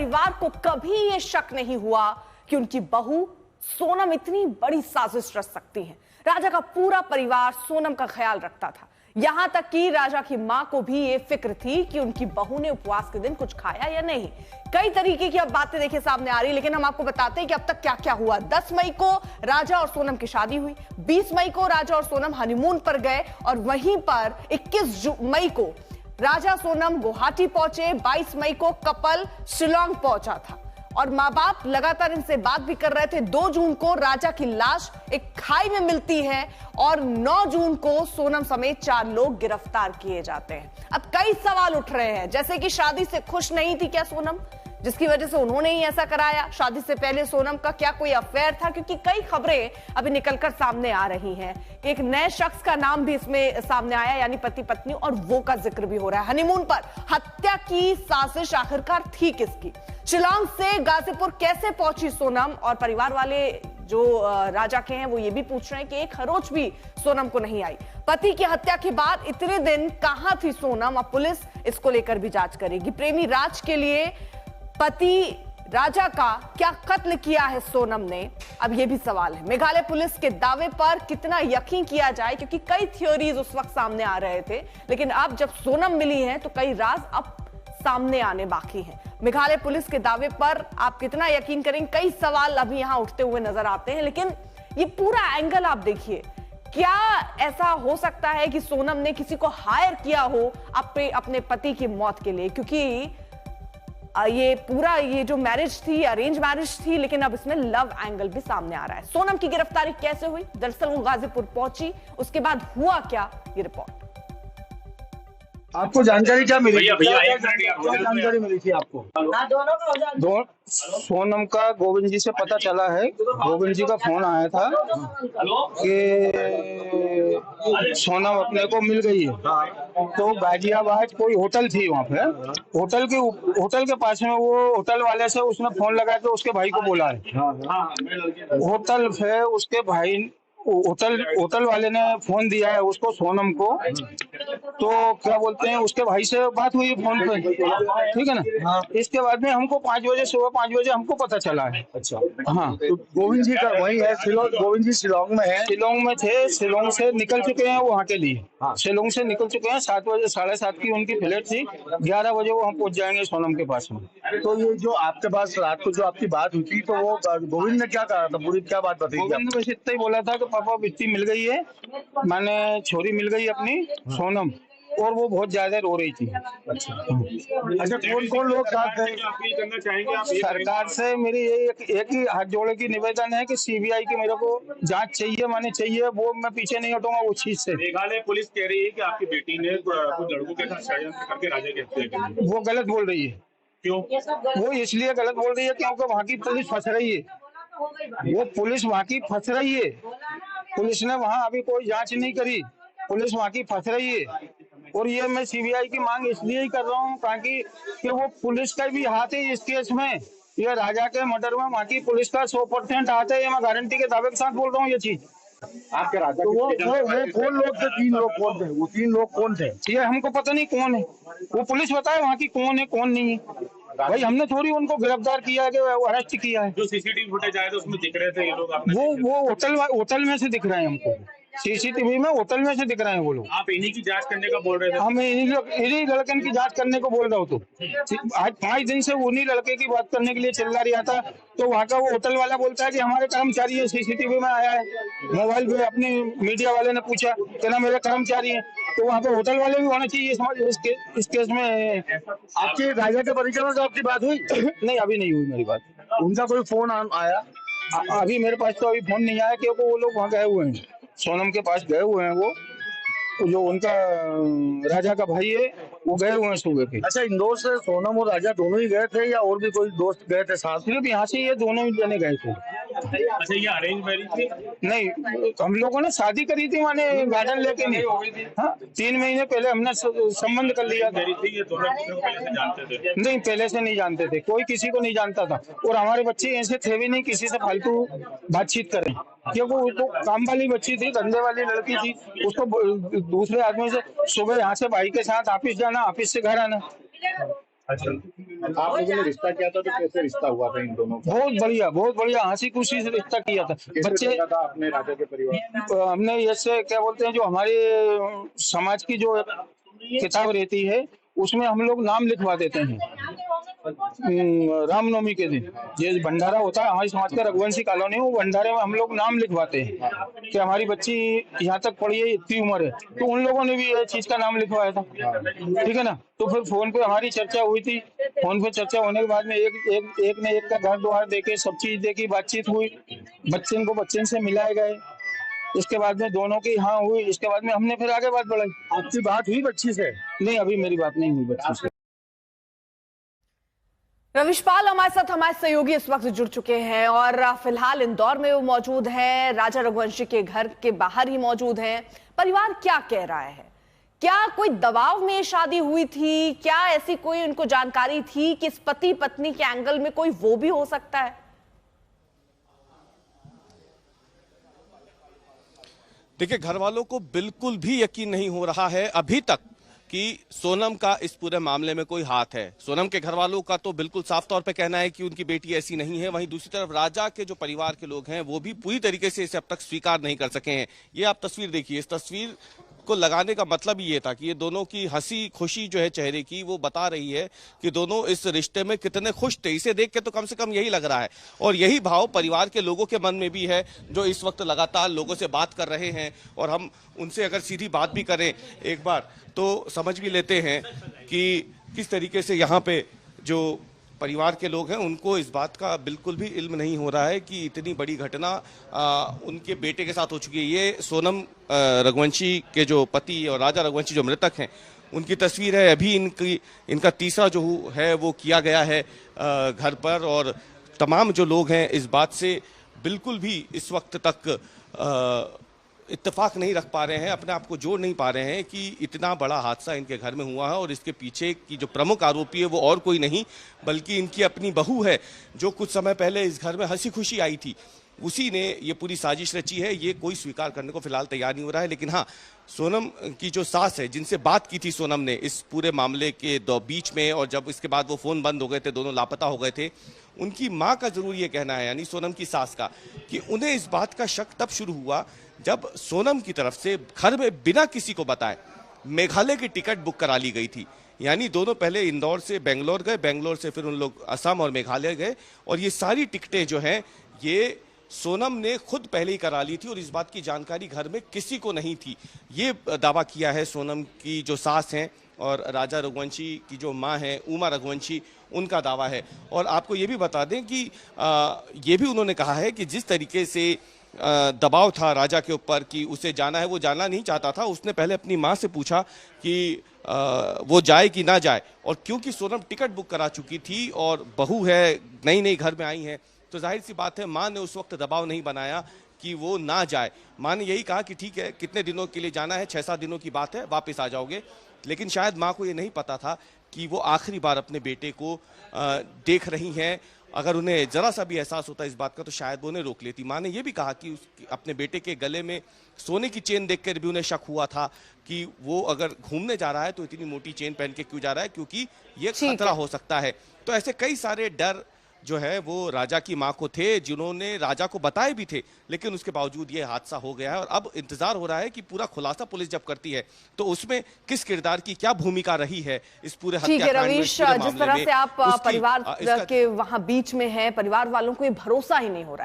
परिवार को कभी ये शक नहीं हुआ कि उनकी बहू सोनम इतनी बड़ी साजिश रच सकती है। राजा का पूरा परिवार सोनम का ख्याल रखता था, यहां तक कि राजा की मां को भी ये फिक्र थी कि उनकी बहू ने उपवास के दिन कुछ खाया या नहीं। कई तरीके की अब बातें देखिए सामने आ रही, लेकिन हम आपको बताते हैं कि अब तक क्या क्या हुआ। 10 मई को राजा और सोनम की शादी हुई, 20 मई को राजा और सोनम हनीमून पर गए और वहीं पर 21 मई को राजा सोनम गुवाहाटी पहुंचे। 22 मई को कपल शिलोंग पहुंचा था और मां बाप लगातार इनसे बात भी कर रहे थे। 2 जून को राजा की लाश एक खाई में मिलती है और 9 जून को सोनम समेत 4 लोग गिरफ्तार किए जाते हैं। अब कई सवाल उठ रहे हैं, जैसे कि शादी से खुश नहीं थी क्या सोनम, जिसकी वजह से उन्होंने ही ऐसा कराया। शादी से पहले सोनम का क्या कोई अफेयर था, क्योंकि कई खबरें अभी निकलकर सामने आ रही हैं। एक नए शख्स का नाम भी इसमें सामने आया, यानी पति पत्नी, और वो का जिक्र भी हो रहा है। हनीमून पर हत्या की साजिश आखिरकार थी किसकी? शिलांग से गाजीपुर कैसे पहुंची सोनम? और परिवार वाले जो राजा के हैं वो ये भी पूछ रहे हैं कि एक खरोच भी सोनम को नहीं आई। पति की हत्या के बाद इतने दिन कहां थी सोनम? अब पुलिस इसको लेकर भी जांच करेगी। प्रेमी राज के लिए पति राजा का क्या कत्ल किया है सोनम ने? अब यह भी सवाल है। मेघालय पुलिस के दावे पर कितना यकीन किया जाए, क्योंकि कई थ्योरीज उस वक्त सामने आ रहे थे, लेकिन अब जब सोनम मिली है तो कई राज अब सामने आने बाकी हैं। मेघालय पुलिस के दावे पर आप कितना यकीन करेंगे? कई सवाल अभी यहां उठते हुए नजर आते हैं, लेकिन ये पूरा एंगल आप देखिए। क्या ऐसा हो सकता है कि सोनम ने किसी को हायर किया हो अपने पति की मौत के लिए? क्योंकि ये जो मैरिज थी अरेंज मैरिज थी, लेकिन अब इसमें लव एंगल भी सामने आ रहा है। सोनम की गिरफ्तारी कैसे हुई? दरअसल वो गाजीपुर पहुंची, उसके बाद हुआ क्या, ये रिपोर्ट। आपको जानकारी क्या मिली? क्या जानकारी मिली थी आपको? सोनम का गोविंद जी से पता चला है। गोविंद जी का फोन आया था कि सोनम अपने को मिल गई है। तो गाजियाबाद कोई होटल थी, वहाँ पे होटल के पास में वो होटल वाले से उसने फोन लगा के उसके भाई को बोला है। होटल पे उसके भाई होटल वाले ने फोन दिया है उसको, सोनम को। तो क्या बोलते हैं, उसके भाई से बात हुई फोन पे, ठीक है ना। इसके बाद में हमको 5 बजे, सुबह 5 बजे हमको पता चला है। अच्छा, हाँ। तो गोविंद जी का वही है, गोविंद जी शिलोंग में है। शिलोंग में थे, शिलोंग से निकल चुके हैं वो वहाँ के लिए। शिलोंग से निकल चुके हैं। 7 बजे, 7:30 की उनकी फ्लाइट थी। 11 बजे वो हम पहुंच जाएंगे सोनम के पास में। तो ये जो आपके पास रात को जो आपकी बात हुई थी, तो वो गोविंद ने क्या कहा था? पूरी क्या बात बताई? गोविंद ने बस इतना ही बोला था कि पापा बिट्टी मिल गई है, मैंने छोरी मिल गई अपनी सोनम, और वो बहुत ज्यादा रो रही थी। अच्छा, कौन कौन लोग साथ थे? सरकार से मेरी एक ही हाथ जोड़े की निवेदन है कि सीबीआई की मेरे को जांच चाहिए, माने चाहिए। वो मैं पीछे नहीं हटूंगा उस चीज से। मेघालय पुलिस कह रही है कि आपकी बेटी ने कुछ लड़कों के साथ षड्यंत्र करके राजा की हत्या की। वो गलत बोल रही है। क्यों? वो इसलिए गलत बोल रही है क्योंकि वहाँ की पुलिस फंस रही है। वो पुलिस वहाँ की फंस रही है। पुलिस ने वहाँ अभी कोई जांच नहीं करी, पुलिस वहाँ की फंस रही है। और ये मैं सीबीआई की मांग इसलिए ही कर रहा हूँ ताकि कि वो पुलिस का भी हाथ है इस केस में। ये राजा के मर्डर में वहाँ की पुलिस का 100% हाथ है। ये मैं गारंटी के दावे के साथ बोल रहा हूँ ये चीज। आपके राजा तो वो कौन लोग थे? 3 लोग कौन थे? वो 3 लोग कौन थे? ये हमको पता नहीं कौन है। वो पुलिस बताए वहाँ की कौन है कौन नहीं है। भाई हमने थोड़ी उनको गिरफ्तार किया है कि अरेस्ट किया है। जो सीसीटीवी फुटेज आए थे उसमें दिख रहे थे ये लोग। वो होटल में से दिख रहे हैं हमको। सीसीटीवी में होटल में से दिख रहे हैं वो लोग। आप इन्हीं की जांच करने का बोल रहे थे? हम इन्हीं लड़कन की जांच करने को बोल रहा हूँ। तो आज 5 दिन से उन्हीं लड़के की बात करने के लिए चिल्ला रहा था। तो वहाँ का वो होटल वाला बोलता है कि हमारे कर्मचारी है, सीसीटीवी में आया है। मोबाइल पे अपनी मीडिया वाले ने पूछा कि ना मेरे कर्मचारी है। तो वहाँ पे होटल वाले भी होना चाहिए इस केस में। आपके राजा के परिजनों से आपकी बात हुई? नहीं, अभी नहीं हुई मेरी बात। उनका कोई फोन आया? अभी मेरे पास तो अभी फोन नहीं आया, क्योंकि वो लोग वहाँ गए हुए हैं, सोनम के पास गए हुए हैं। वो जो उनका राजा का भाई है वो गए हुए हैं सुबह के। अच्छा, इंदौर से सोनम और राजा दोनों ही गए थे या और भी कोई दोस्त गए थे साथ? सिर्फ यहाँ से ये दोनों ही जने गए थे। अच्छा, ये अरेंज मैरिज थी? नहीं, हम लोगों ने शादी करी थी, माने गार्डन लेके नहीं। हाँ, 3 महीने पहले हमने संबंध कर लिया था। ये दोनों पहले से जानते थे? नहीं, पहले से नहीं जानते थे, कोई किसी को नहीं जानता था। और हमारे बच्चे ऐसे थे भी नहीं किसी से फालतू बातचीत करें, क्योंकि वो तो काम वाली बच्ची थी, धंधे वाली लड़की थी। उसको दूसरे आदमी से सुबह यहाँ से भाई के साथ ऑफिस जाना, ऑफिस से घर आना। अच्छा, आप लोगों ने रिश्ता किया था तो कैसे रिश्ता हुआ था इन दोनों का? बहुत बढ़िया हंसी खुशी से रिश्ता किया था। कैसे बच्चे देखा था आपने राजा के परिवार? हमने ऐसे क्या बोलते हैं, जो हमारे समाज की जो किताब रहती है उसमें हम लोग नाम लिखवा देते हैं रामनवमी के दिन। ये भंडारा होता है हमारी समाज का, रघुवंशी कॉलोनी, वो भंडारे में हम लोग नाम लिखवाते हैं कि हमारी बच्ची यहाँ तक पढ़ी है, इतनी उम्र है। तो उन लोगों ने भी ये चीज का नाम लिखवाया था, ठीक है ना। तो फिर फोन पे हमारी चर्चा हुई थी। फोन पे चर्चा होने के बाद में एक ने एक का घर द्वार देखे, सब चीज देखी, बातचीत हुई, बच्चे से मिलाए गए। इसके बाद में दोनों की हाँ हुई। इसके बाद में हमने फिर आगे बात बढ़ाई। आपकी बात हुई बच्ची से? नहीं, अभी मेरी बात नहीं हुई बच्ची से। रविशपाल हमारे साथ हमारे सहयोगी इस वक्त जुड़ चुके हैं और फिलहाल इंदौर में वो मौजूद हैं, राजा रघुवंशी के घर के बाहर ही मौजूद हैं। परिवार क्या कह रहा है? क्या कोई दबाव में शादी हुई थी? क्या ऐसी कोई उनको जानकारी थी कि इस पति पत्नी के एंगल में कोई वो भी हो सकता है? देखिए, घर वालों को बिल्कुल भी यकीन नहीं हो रहा है अभी तक कि सोनम का इस पूरे मामले में कोई हाथ है। सोनम के घर वालों का तो बिल्कुल साफ तौर पे कहना है कि उनकी बेटी ऐसी नहीं है। वहीं दूसरी तरफ राजा के जो परिवार के लोग हैं वो भी पूरी तरीके से इसे अब तक स्वीकार नहीं कर सके हैं। ये आप तस्वीर देखिए, इस तस्वीर को लगाने का मतलब ये था कि ये दोनों की हंसी खुशी जो है चेहरे की, वो बता रही है कि दोनों इस रिश्ते में कितने खुश थे। इसे देख के तो कम से कम यही लग रहा है, और यही भाव परिवार के लोगों के मन में भी है, जो इस वक्त लगातार लोगों से बात कर रहे हैं। और हम उनसे अगर सीधी बात भी करें एक बार तो समझ भी लेते हैं कि किस तरीके से यहाँ पे जो परिवार के लोग हैं उनको इस बात का बिल्कुल भी इल्म नहीं हो रहा है कि इतनी बड़ी घटना उनके बेटे के साथ हो चुकी है। ये सोनम रघुवंशी के जो पति और राजा रघुवंशी जो मृतक हैं उनकी तस्वीर है। अभी इनका तीसरा जो है वो किया गया है घर पर, और तमाम जो लोग हैं इस बात से बिल्कुल भी इस वक्त तक इत्तेफाक नहीं रख पा रहे हैं, अपने आप को जोड़ नहीं पा रहे हैं कि इतना बड़ा हादसा इनके घर में हुआ है। और इसके पीछे की जो प्रमुख आरोपी है वो और कोई नहीं बल्कि इनकी अपनी बहू है, जो कुछ समय पहले इस घर में हंसी खुशी आई थी। उसी ने ये पूरी साजिश रची है। ये कोई स्वीकार करने को फिलहाल तैयार नहीं हो रहा है। लेकिन हाँ, सोनम की जो सास है, जिनसे बात की थी सोनम ने इस पूरे मामले के बीच में, और जब इसके बाद वो फोन बंद हो गए थे, दोनों लापता हो गए थे, उनकी माँ का जरूर ये कहना है, यानी सोनम की सास का, कि उन्हें इस बात का शक तब शुरू हुआ जब सोनम की तरफ से घर में बिना किसी को बताए मेघालय की टिकट बुक करा ली गई थी। यानी दोनों पहले इंदौर से बेंगलोर गए, बेंगलोर से फिर उन लोग असम और मेघालय गए, और ये सारी टिकटें जो हैं ये सोनम ने खुद पहले ही करा ली थी, और इस बात की जानकारी घर में किसी को नहीं थी। ये दावा किया है सोनम की जो सास हैं, और राजा रघुवंशी की जो माँ है उमा रघुवंशी, उनका दावा है। और आपको ये भी बता दें कि ये भी उन्होंने कहा है कि जिस तरीके से दबाव था राजा के ऊपर कि उसे जाना है, वो जाना नहीं चाहता था। उसने पहले अपनी माँ से पूछा कि वो जाए कि ना जाए, और क्योंकि सोनम टिकट बुक करा चुकी थी और बहू है, नई नई घर में आई है, तो जाहिर सी बात है माँ ने उस वक्त दबाव नहीं बनाया कि वो ना जाए। माँ ने यही कहा कि ठीक है, कितने दिनों के लिए जाना है, 6-7 दिनों की बात है, वापस आ जाओगे। लेकिन शायद माँ को ये नहीं पता था कि वो आखिरी बार अपने बेटे को देख रही हैं। अगर उन्हें जरा सा भी एहसास होता इस बात का तो शायद वो उन्हें रोक लेती। माँ ने यह भी कहा कि अपने बेटे के गले में सोने की चेन देखकर भी उन्हें शक हुआ था कि वो अगर घूमने जा रहा है तो इतनी मोटी चेन पहन के क्यों जा रहा है, क्योंकि ये खतरा हो सकता है। तो ऐसे कई सारे डर जो है वो राजा की माँ को थे, जिन्होंने राजा को बताए भी थे, लेकिन उसके बावजूद ये हादसा हो गया है। और अब इंतजार हो रहा है कि पूरा खुलासा पुलिस जब करती है तो उसमें किस किरदार की क्या भूमिका रही है इस पूरे हत्याकांड में। रवीश, जिस तरह से आप परिवार के वहां बीच में है, परिवार वालों को ये भरोसा ही नहीं हो रहा है।